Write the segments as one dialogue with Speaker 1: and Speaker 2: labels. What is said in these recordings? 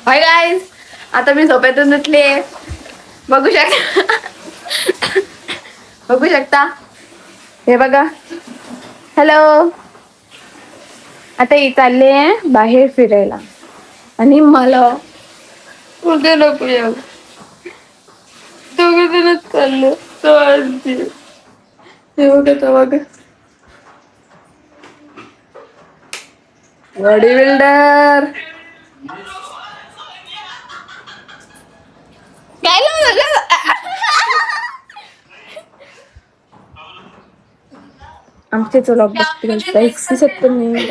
Speaker 1: Hi guys, आता मी झोपेतून उठले. बघू शकता बघू शकता, हे बघा. हॅलो. आता चालले बाहेर फिरायला आणि मला कुठे नको येऊ. दोघे जणच चाललो. हे बघा बॉडी बिल्डर. काय आमचे चला दिसत पण नाही.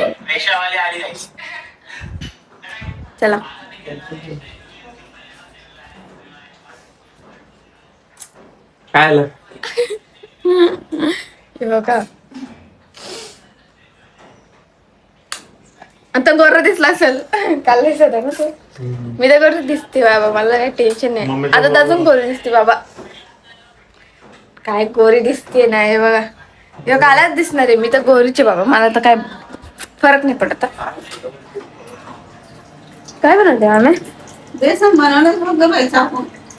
Speaker 1: चला
Speaker 2: काय
Speaker 1: बघा. आता गोर दिसला असेल. काल दिसत होता ना तो. मी तर गोर दिसते बाबा, मला काही टेन्शन नाही. आता अजून गोरी दिसते बाबा. काय गोरी दिसते नाही बघा. कालच दिसणार आहे. मी तर गोरीचे बाबा, मला तर काय फरक नाही पडत. काय बनवते आम्ही?
Speaker 3: बेसन बनवलं मग पैसा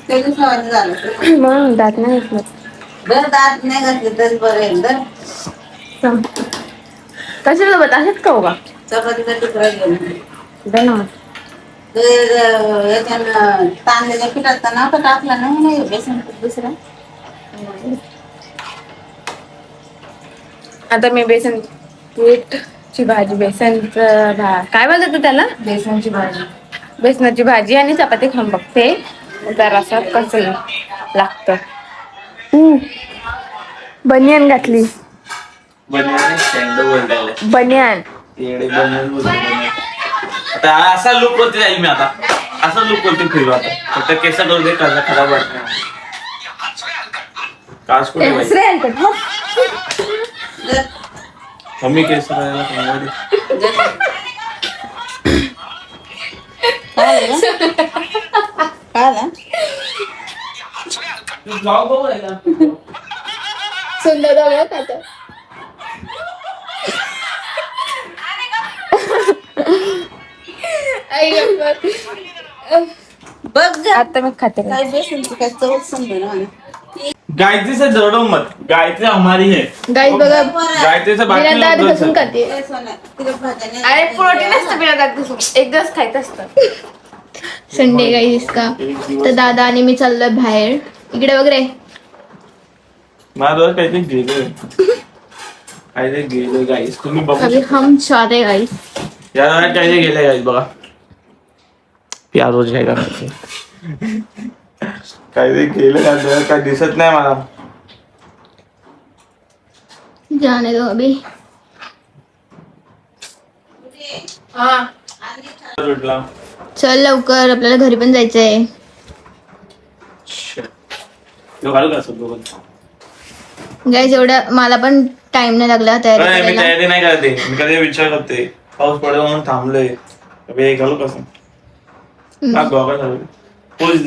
Speaker 3: ते झालं
Speaker 1: म्हणून दात नाही घातलं.
Speaker 3: बरं दात नाही घातले तरी बरं एकदम.
Speaker 1: कशाला बताशात का होगा
Speaker 3: चपातीचा तुकडा घेऊन
Speaker 1: बनव.
Speaker 3: याच्यानं तांदळाच्या पिठात नव्हतं टाकलं नाही बेसन पीठ दुसरं.
Speaker 1: आता मी बेसन पीठची भाजी, काय बोलतात त्याला?
Speaker 3: बेसनची भाजी,
Speaker 1: बेसनाची भाजी आणि चपाती खाऊन बघते जरासा कसं लागतं. बनियान घातली. बनियान
Speaker 2: आता असा लुक होते जाईल मी. आता असा लुक होते फिरू. आता फक्त केसा करू दे, काळजा खराब वाटत नाही. कास कुठे मम्मी केस करायला
Speaker 1: सुंदर
Speaker 3: बघ
Speaker 1: आता मी खाते.
Speaker 3: काय बेसनची काय चव समजेल.
Speaker 2: गायत्री से जोड़ो मत. गायत्री हमारी है.
Speaker 1: गाईस बघा,
Speaker 2: गायत्री से बाकी
Speaker 1: बिना दात
Speaker 2: लोग
Speaker 1: घासून खाते. अरे प्रोटीन असतं बिना दात घासून. एक दिवस खायचं असतं.
Speaker 4: संडे गाईस का तर दादा आणि मी चाललोय बाहेर. इकडे वगैरे
Speaker 2: माझं काहीतरी गेलं गाईस. तुम्ही बघू
Speaker 4: अभी हम चाहते गाईस.
Speaker 2: यार काहीतरी गेले गाईस बघा. प्यार हो जाएगा. काहीतरी गेलं का काय दिसत नाही मला.
Speaker 4: जाने दो अभी.
Speaker 2: उठला.
Speaker 4: चल लवकर, आपल्याला घरी पण जायचंय. गाईस एवढं मला पण टाइम नाही लागला तयारी
Speaker 2: मी
Speaker 4: करायला.
Speaker 2: तयारी नाही करते. मी कधी विचार करते पाऊस पडेल म्हणून थांबलोय. हे घालू कसं पोच.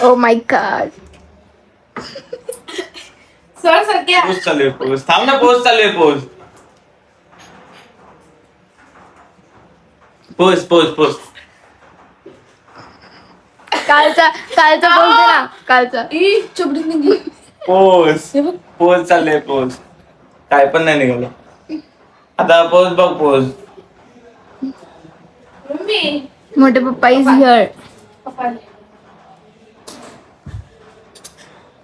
Speaker 1: Oh my God. सर क्या
Speaker 2: पोच चालू आहे. पोच थांब ना. पोच चालू आहे. पोच
Speaker 1: कालचा बोलते ना. कालचा
Speaker 2: पोच चालले. पोच काय पण नाही निघालं. आता पोच बघ. पोच
Speaker 4: मोठे पप्पा इज हिअर.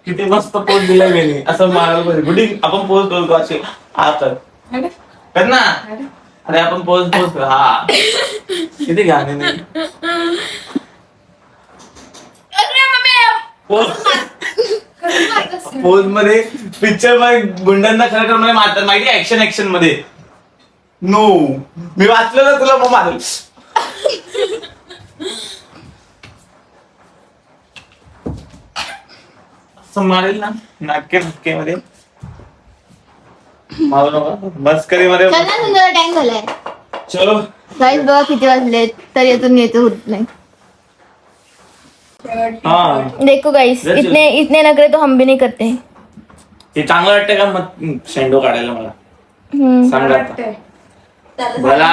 Speaker 2: किती मस्त पोच दिला मी. असं मारायला गुडी आपण पोच करतो असे. हा कर ना. अरे आपण पोच हा किती घाणे नाही. पोज मध्ये पिक्चर मध्ये गुंडांना खरं खरं मला मारतात माहिती. ऍक्शन मध्ये नो मी वाचलं ना तुला मग मारेल. असं मारेल ना नाटके मध्ये मारू नका. मस्करी मध्ये
Speaker 4: चल ना, तुमचा टाइम झालाय.
Speaker 2: चलो
Speaker 4: गाईस बघा किती वाजले तरी अजून येतो होत नाही. देखो गाईस, इतने नखरे तो हम भी नहीं करते.
Speaker 2: हे चांगलं वाटतंय का मग शेंडो काढायला मला? सांग आता. बघा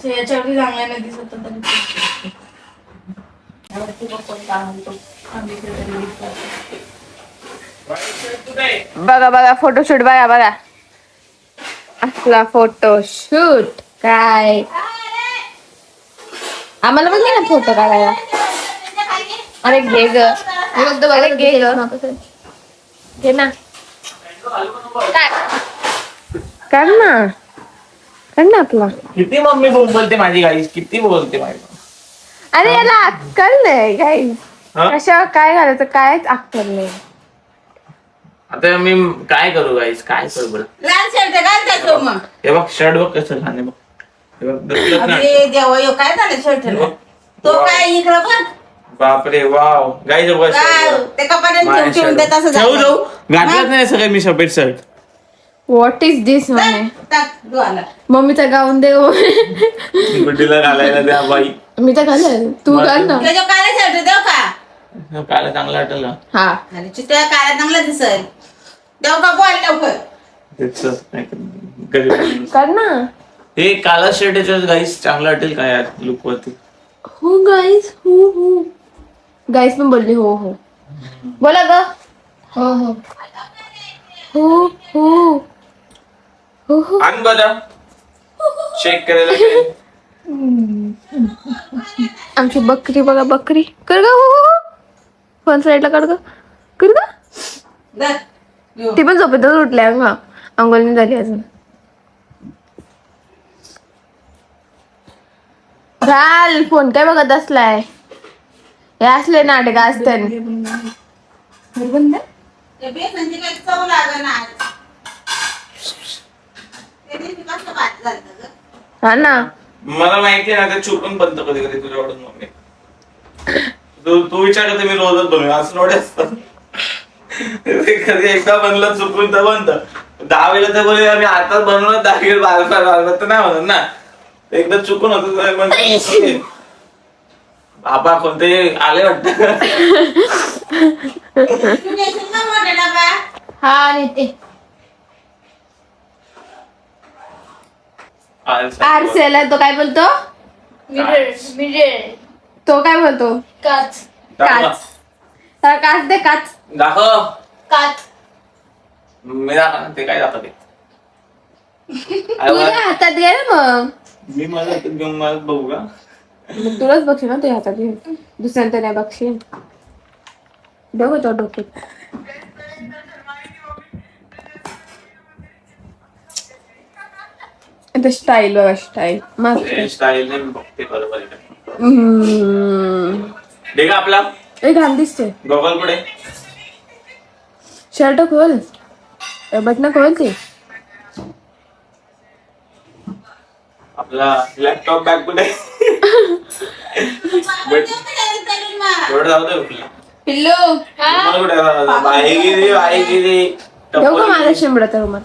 Speaker 1: याच्यावरती चांगला नाही दिसत होता तरी. बघा बघा फोटोशूट बघा बघा असला फोटोशूट काय आम्हाला पण घे ना फोटो काढायला. अरे घे ग अरे घे ग घे ना काय काढ ना आपला.
Speaker 2: किती मम्मी बोलते माझी गाईस, किती बोलते माझी.
Speaker 1: अरे याला अक्कल नाही काही कशावर काय घालायचं कायच अक्कल नाही.
Speaker 2: आता मी काय करू गाईस, काय करू बरं.
Speaker 3: लाल शर्ट घाल त्याचं मग.
Speaker 2: हे बघ शर्ट बघ कसं छान आहे बघ. हे बघ दसलं ना.
Speaker 3: अरे देवा ह्यो काय झालं शर्टला? तो काय इकडं बघ.
Speaker 2: बापरे वाव गाईस बघ
Speaker 3: काय ते कपाटात ठेवून देत असं
Speaker 2: ठेवू
Speaker 3: झालं.
Speaker 2: घातलंच नाही सगळं मी सफेद शर्ट.
Speaker 1: व्हॉट इज दिस म्हणे
Speaker 3: टाक धुवायला.
Speaker 1: मम्मीचा गाऊन दे
Speaker 2: गुड्डीला घालायला द्या बाई.
Speaker 1: मी तर घालेल तू घाल ना.
Speaker 3: त्याच्या काळा शर्ट देऊ का?
Speaker 2: काय चांगलं वाटेल का
Speaker 1: हा
Speaker 3: अरे चित्या काळा चांगला दिसेल. देऊ का बोल लवकर.
Speaker 2: तेच नाही कधी.
Speaker 1: कर ना.
Speaker 2: हे काला शर्ट याच्यावर गाईस चांगलं वाटेल का यार लुक वरती.
Speaker 1: हो गाईस हो गाईस पण बोलली हो बोला ग
Speaker 4: हो हो
Speaker 1: हो हो हो हो
Speaker 2: आण बरं चेक करायला काय.
Speaker 1: आमची बकरी बघा बकरी कर ग हो फोन साईडला कर ग कर ग.
Speaker 3: धर.
Speaker 1: ती पण झोपेतच उठल्या अंगा अंघोळ नाही झाली अजून. घाल फोन काय बघत असलाय हे असले नाटक असते.
Speaker 3: ते बेसनची काही चव लागेना आज. ते दिवशी कसं भात झालं गं?
Speaker 1: हा ना
Speaker 2: मला माहिती आहे ना ते चुकून बनतं कधी कधी तुझ्याकडून मम्मी. तू विचार करते मी रोजच बनवे असं नव्हते असतं. ते कधी एकदा बनलं चुकून तर बनतं. 10 वेळेला तर बोले आम्ही आताच बनवलं 10 वेळ बारा तर नाही म्हणत ना. एकदा चुकून होत बाबा कोणते आले वाटत.
Speaker 3: तू नेशील का मोठा डबा?
Speaker 4: हा नेते.
Speaker 1: आरसेला तो काय बोलतो तो काय बोलतो
Speaker 4: काच
Speaker 1: काच त्याला काच दे काच
Speaker 2: दाखव
Speaker 4: काच
Speaker 2: मी दाखव ते काय दाखवते.
Speaker 1: तुझ्या हातात घे ना मग
Speaker 2: मी माझ्या हातात घेऊन मला बघू का.
Speaker 1: मग तुलाच बघशील ना तुझ्या हातात घे दुसऱ्यांदा नाही बघशील. बघ तो डोक्यात स्टाईल बघा स्टाईल मस्त
Speaker 2: स्टाईल नाही बघते बरोबर आहे का.
Speaker 1: हम्म.
Speaker 2: दे का आपला
Speaker 1: ए घाल दिसते
Speaker 2: गॉगल कुठे.
Speaker 1: शर्ट खोल बटन खोल ते
Speaker 2: आपला लॅपटॉप बॅग कुठे. थोडं जाऊ दे कुठला
Speaker 1: पिल्लू
Speaker 2: मला कुठे बाई गेली
Speaker 1: ठेव का माझा शिंबडा तर रुमाल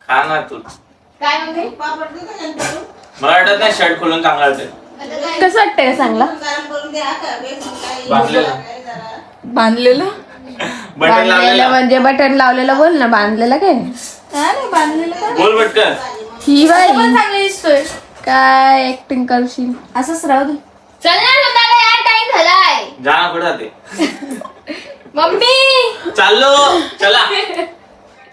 Speaker 2: खा ना तू.
Speaker 4: काय म्हणते
Speaker 3: पापड देऊ का नंतर?
Speaker 2: मला वाटत नाही शर्ट खोलून चांगला वाटेल.
Speaker 1: कसं वाटतंय चांगला
Speaker 3: गरम करून द्या का? बेसन काही
Speaker 2: बांधलेलं
Speaker 3: काय जरा.
Speaker 1: बांधलेलं
Speaker 2: बटन
Speaker 1: बांधलेलं
Speaker 2: लावलेलं
Speaker 1: म्हणजे बटन लावलेलं बोल ना बांधलेलं काय
Speaker 2: बोल पटकन.
Speaker 1: ही बाई
Speaker 4: चांगलं दिसतोय.
Speaker 1: काय ऍक्टिंग करशील असंच राहू दे.
Speaker 4: चल ना स्वतःला यार टाइम झालाय.
Speaker 2: जा ना कुठे जाते.
Speaker 4: मम्मी
Speaker 2: चाललो चला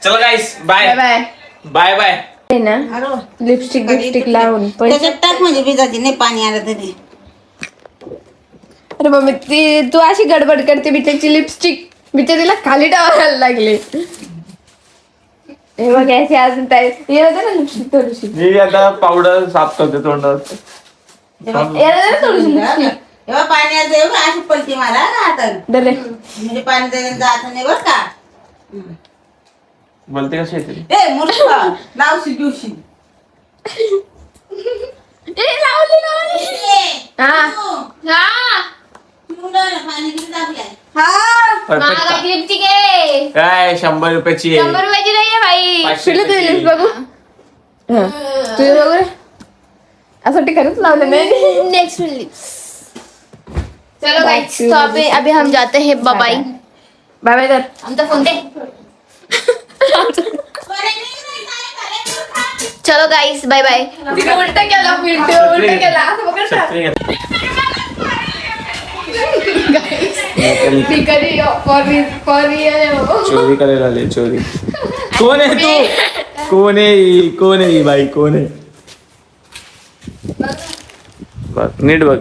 Speaker 2: चला गाईस बाय
Speaker 1: बाय
Speaker 2: बाय बाय.
Speaker 1: आहे ना
Speaker 3: अरे
Speaker 1: लिपस्टिक लावून पैसे
Speaker 3: त्याच्यात टाक म्हणजे भिजाची नाही पाणी आलं तरी.
Speaker 1: अरे मम्मी ती तू अशी गडबड करते बिचारीची लिपस्टिक बिचारीला खाली टाकायला लागले. हे बघ अशी अजून याला दे ना लिपस्टिक थोडीशी
Speaker 2: मी आता पावडर साफ करते तोंडात.
Speaker 1: याला दे ना थोडीशी लिपस्टिक
Speaker 3: तेव्हा पाणी आलं तेव्हा अशी पलटी मारा ना हाताने.
Speaker 1: दे रे.
Speaker 3: म्हणजे पाणी द्यायला जात नाही बरं का.
Speaker 2: बोलते कशी येते.
Speaker 3: ए मूर्ख लावशी दिवशी.
Speaker 1: ए लावली हा
Speaker 3: पाणी किती टाकलंय? हा
Speaker 4: महागाची लिपस्टिक आहे.
Speaker 2: काय 100 रुपयाची
Speaker 4: 100 रुपयाची नाहीये बाई.
Speaker 2: 500
Speaker 1: तुला तुझे लिप्स बघू हा तुझे बघू रे असं ठिकाणच लावलं नाही.
Speaker 4: Next lips. चलो गाइस तो अभी हम जाते हैं बाय बाय.
Speaker 1: बाय बाय कर
Speaker 4: आमचा फोन दे.
Speaker 3: बरं, नाही, नाही.
Speaker 4: चलो गाईस बाय बाय.
Speaker 1: तिने उलटा केला व्हिडिओ उलटा केला असं बघ ना.
Speaker 2: चोरी करायला आले चोरी. कोण आहे तू? कोण आहे बाई कोण आहे? बघ नीट बघ.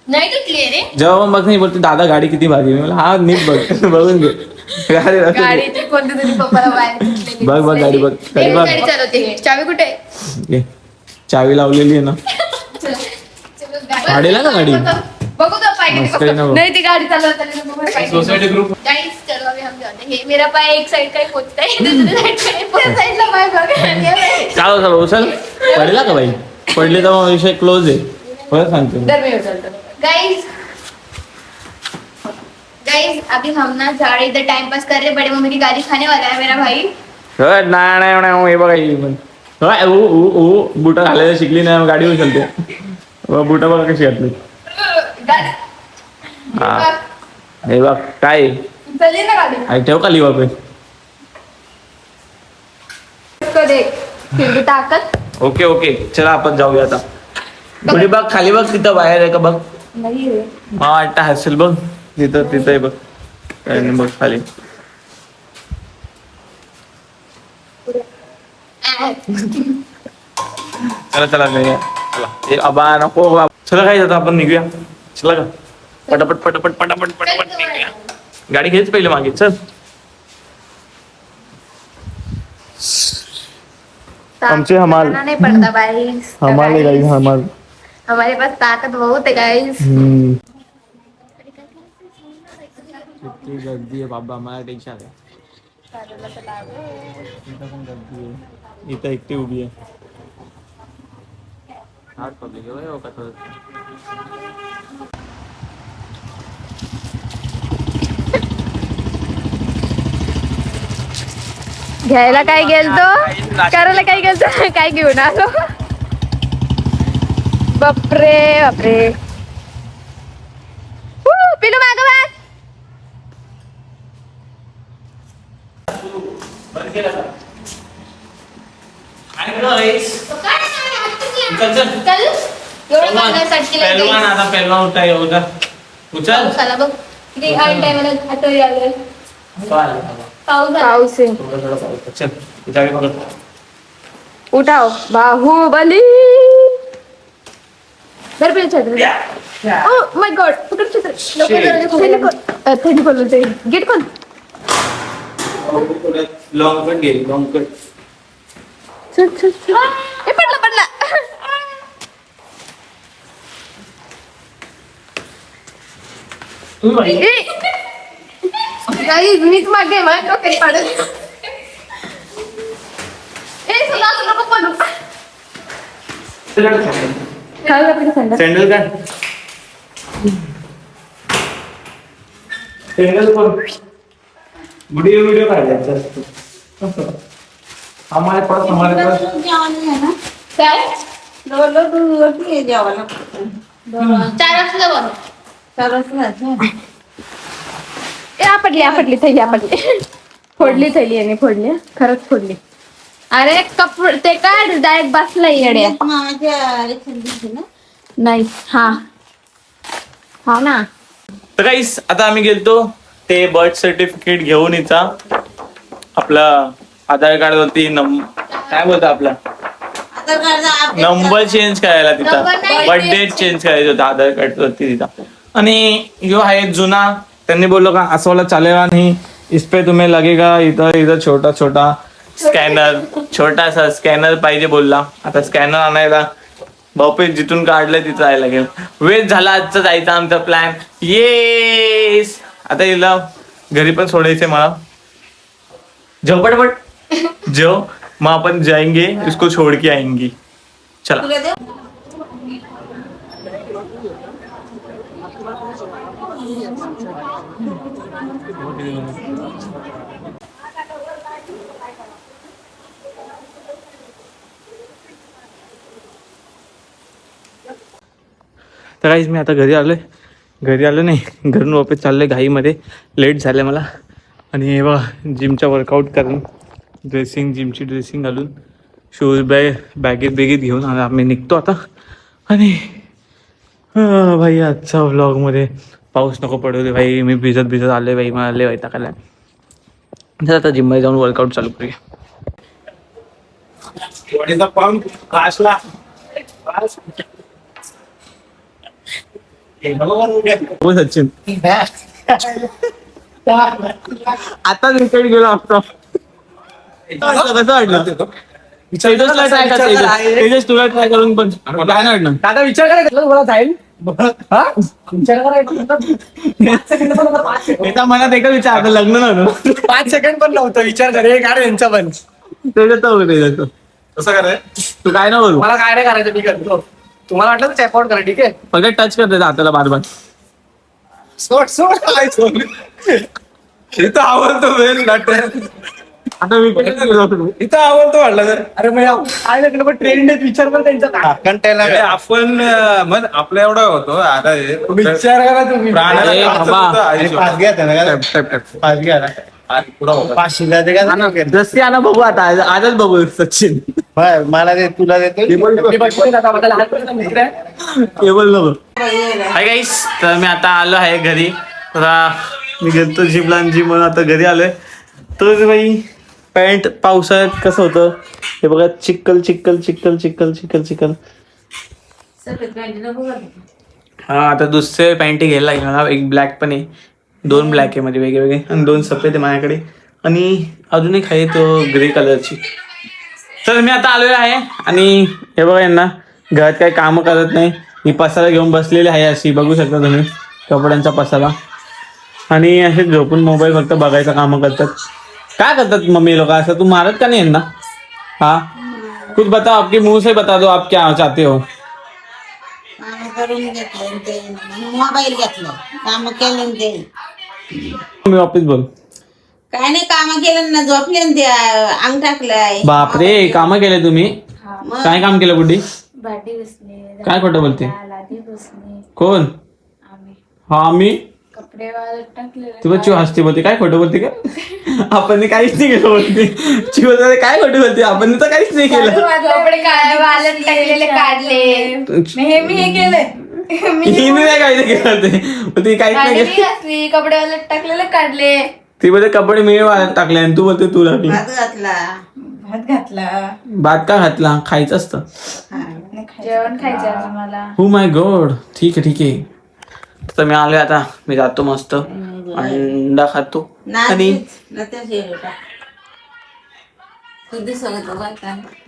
Speaker 4: नाही तुटली रे.
Speaker 2: जेव्हा पण बघ नाही बोलते दादा गाडी किती भारी. मी म्हणलं, हा नीट बघ बघून घे.
Speaker 1: गाडीची कोणती तरी पप्पाला बाहेर सुटलेली.
Speaker 2: बघ बघ गाडी बघ गाडी बघ.
Speaker 4: गाडी चालवते.
Speaker 1: चावी कुठे आहे?
Speaker 2: घे. चावी लावलेली आहे ना. काढेला का गाडी?
Speaker 1: बघू तो पाय किती
Speaker 2: मस्त आहे ना
Speaker 1: बघतो.
Speaker 2: बघ.
Speaker 1: नाही ती गाडी चालवताना
Speaker 2: सोसायटी ग्रुप.
Speaker 4: गाइस चलो अभी हम जाते हैं. मेरा पाय एक साइड का ही पोचता है, दूसरी साइड का
Speaker 1: साईडला पाय बघ.
Speaker 2: चालव उचल. पडला का बाई? पडले तर मग विषय क्लोज आहे. परत सांगतो मी.
Speaker 1: दर मी उचलतो.
Speaker 4: गाइस अभी हम ना जा रहे इधर टाइम पास कर रहे. बड़े मम्मी की गाड़ी खाने वाला है मेरा भाई.
Speaker 2: नाही हे बघा ही पण. बुट घालायला शिकली नाही गाडी उचलते. बुट बघा कशी घातली.
Speaker 1: गाडी
Speaker 2: हा हे बघ काय
Speaker 1: उचलली ना गाडी.
Speaker 2: आई ठेव खाली बापे.
Speaker 1: इसको देख फिर ताकत.
Speaker 2: ओके ओके चला आपण जाऊया आता. पुढे बघ खाली बघ तिथं बाहेर आहे का बघ.
Speaker 1: नाही रे.
Speaker 2: मला वाटतं हसेल बघ तिथं आहे बघ. काय नाही बघ खाली. चला चला हे आबा नको चला काय जातं आपण निघूया. चला का पटापट पटापट पटापट पटापट निघूया. गाडी घेच पहिले मागे चल. आमचे हमाल
Speaker 1: नहीं पड़ता गाइस.
Speaker 2: हमारे गाइस हमाल.
Speaker 1: हमारे पास ताकत बहुत है गाइस.
Speaker 2: किती गर्दी आहे बाबा मला टेन्शन आहे. इथं एकटी उभी आहे. हार्ड पब्लिक आहे हो का थोडं.
Speaker 1: घ्यायला काय गेलतो करायला काय गेलतो काय घेऊन आलो. बापरे बापरे. पिलू मागं बघ.
Speaker 4: चल एवढं मागण्यासाठी
Speaker 2: पहलवान आता पहलवान उठा एवढा उचल.
Speaker 4: चला बघ किती घाण टायमाला आठवली आलं. पाऊस आला.
Speaker 1: पाऊस आहे.
Speaker 2: थोडं पाऊस. चल इथे आम्ही बघत.
Speaker 1: उठाओ बाहुबली. घर पे छत्री. ओ माय गॉड पकड छत्री. थंडी खोलते गेट खोल.
Speaker 2: लॉंग कट घे लॉंग कट.
Speaker 1: चल चल चल. ए पडला. गाइस मीच मागे मग डोक्यात पडत. ए सुना नको पडू. काय आपली सँडल.
Speaker 2: सँडल काढ. सँडल कोण व्हिडिओ काढायचा. हमारे पास
Speaker 3: जेवण
Speaker 4: काय
Speaker 3: जेवायला
Speaker 4: 4 वाजता जाऊ.
Speaker 3: सरस
Speaker 1: ए आपटली थैली आपटली. फोडली थैली याने फोडली खरंच फोडली. अरे कपडे ते काय डायरेक्ट बसला येड्या.
Speaker 3: मामाच्या रिक्षात ना.
Speaker 1: नाही हा ना.
Speaker 2: तर गाईस आता आम्ही गेलतो ते बर्थ सर्टिफिकेट घेऊन इथं आपलं आधार कार्ड वरती काय बोलतो आपला
Speaker 3: आधार कार्ड
Speaker 2: नंबर चेंज करायला तिथं.
Speaker 4: नंबर नाही,
Speaker 2: बर्थ डेट चेंज करायचं होतं आधार कार्ड वरती तिथं. आणि यो आहे जुना. त्यांनी बोललो का असं वाला चालेगा नहीं. इस पे तुम्हें लगेगा इधर छोटा स्कॅनर. छोटासा स्कॅनर पाहिजे बोलला. आता स्कॅनर आणायला बापे जिथून काढलंय तिथं जायला लागेल. वेळ झाला आजचा जायचा आमचा प्लॅन. येस आता हिला घरी पण सोडायचंय मला. जाओ पटपट जाओ मग आपण जाएंगे इसको छोड़ के आएंगे. चला तर काहीच मी आता घरी आलो नाही. घरून वापस चाललोय घाईमध्ये. लेट झालं मला. आणि हे बघा जिमचा वर्कआउट करून जिमची ड्रेसिंग घालून शूज बॅगेत घेऊन आणि आम्ही निघतो आता. आणि भाई आजच्या व्लॉगमध्ये पाऊस नको पडू दे भाई. मी भिजत आले भाई. मला लय वैताग आलाय. चला आता जिममध्ये जाऊन वर्कआउट चालू करूया. हो सचिन आता विकेट गेलो असतो. कसं वाटलं? तेजसला ट्राय कर. तेजस तुला ट्राय करून पण काय नाही वाटलं?
Speaker 5: दादा विचार करायचा मला जाईल विचार करायचा
Speaker 2: मनात एकच विचार आता लग्न नव्हतं.
Speaker 5: 5 सेकंड पण नव्हतं विचार करे काय यांचा पण
Speaker 2: तेजस
Speaker 5: कसं कराय
Speaker 2: तू काय ना बोलू.
Speaker 5: मला काय नाही करायचं ठीक आहे तुम्हाला वाटलं तर चेकआउट करा ठीक आहे
Speaker 2: फक्त टच करते हाताला बार बार.
Speaker 5: सोड सोड काय सोड इथं आवडतो वेळ
Speaker 2: आता विकेट
Speaker 5: इथं आवडतो वाटलं तर अरे मग काय नाही पण ट्रेंड विचार पण त्यांचा
Speaker 6: आपण मग आपला एवढा होतो आता
Speaker 5: विचार करा तुम्ही
Speaker 2: जसे ना बघू आता आजच बघू सचिन.
Speaker 6: मला दे तुला देतो
Speaker 2: केबल नको. हाय गाईस, तर मी आता आलो आहे घरी. आता मी गेलतो जिमला जिम आता घरी आलोय. तर बाई पॅन्ट पावसाळ्यात कसं होतं हे बघा. चिक्कल चिक्कल चिक्कल चिक्कल चिक्कल चिक्कल. हा आता दुसरे पॅन्ट घ्यायला लागेल मला. एक ब्लॅक पण आहे, 2 ब्लॅक आहे मध्ये वेगळे आणि 2 सफेद आहे माझ्याकडे. आणि अजून एक आहे तो ग्रे कलरची. तर मी आता आलेलो आहे आणि हे बघा यांना घरात काही कामं करत नाही. ही पसारा घेऊन बसलेली आहे अशी बघू शकता तुम्ही, कपड्यांचा पसारा. आणि असे झोपून मोबाईल फक्त बघायचं कामं करतात. काय करतात मम्मी लोग असं? तू मारत का नाही यांना? हाँ कुछ बताओ, आपके मुंह से बता दो आप क्या चाहते हो.
Speaker 3: काम करून घेतलं ते मोबाईल घेतलं काम केलं ते
Speaker 2: मी वापस बोल.
Speaker 3: काय नाही काम केलं ना झोपले ना ते अंग टाकलंय
Speaker 2: बापरे, कामं केले तुम्ही?
Speaker 3: मग
Speaker 2: काय काम केलं बुड्डी?
Speaker 1: भांडी बसले,
Speaker 2: काय खोटं बोलते?
Speaker 1: लादी बसले,
Speaker 2: कोण?
Speaker 1: आम्ही
Speaker 2: हा आम्ही.
Speaker 1: कपडे वाळत टाकलेले.
Speaker 2: तू चिव हसते बोलते. काय खोटं बोलते का? आपण काहीच नाही केलं बोलते. चिव काय खोटं बोलते? आपण तर काहीच नाही केलं.
Speaker 1: कपडे वाळत टाकलेले काढले. मी हे केलंय.
Speaker 2: हिने नाही काहीच केलं ते. मग ती काहीच नाही केलं.
Speaker 1: घातली, कपडे वाळत टाकलेले काढले.
Speaker 2: ती बोलते कपडे मी वाळत टाकले आणि तू बोलते तू टाकले.
Speaker 3: भात घातला
Speaker 2: भात का घातला? खायचं असतं.
Speaker 1: जेवण खायचं मला.
Speaker 2: हो माय गॉड. ठीक आहे ठीक आहे. तर मी आलोय आता. मी जातो मस्त अंडा खातो आणि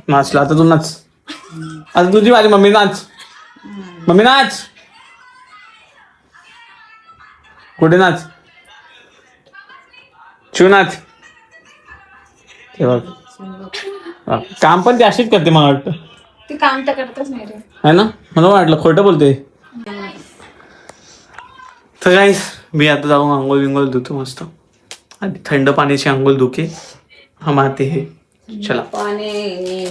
Speaker 2: नाचला. आता तू नाच. आता तुझी माझी मम्मी नाच. मम्मी नाच. कुठे नाच? शिव नाच. हे बघ काम पण ती अशीच करते मला वाटतं.
Speaker 1: ती काम तर करतच नाही रे.
Speaker 2: है ना? मला वाटलं खोटं बोलते. तर गाईस मी आता जाऊन आंघोळ विंघोळ धुतो मस्त. आधी थंड पाण्याची आंघोळ धुके हम आते हे. चला.
Speaker 3: पाणी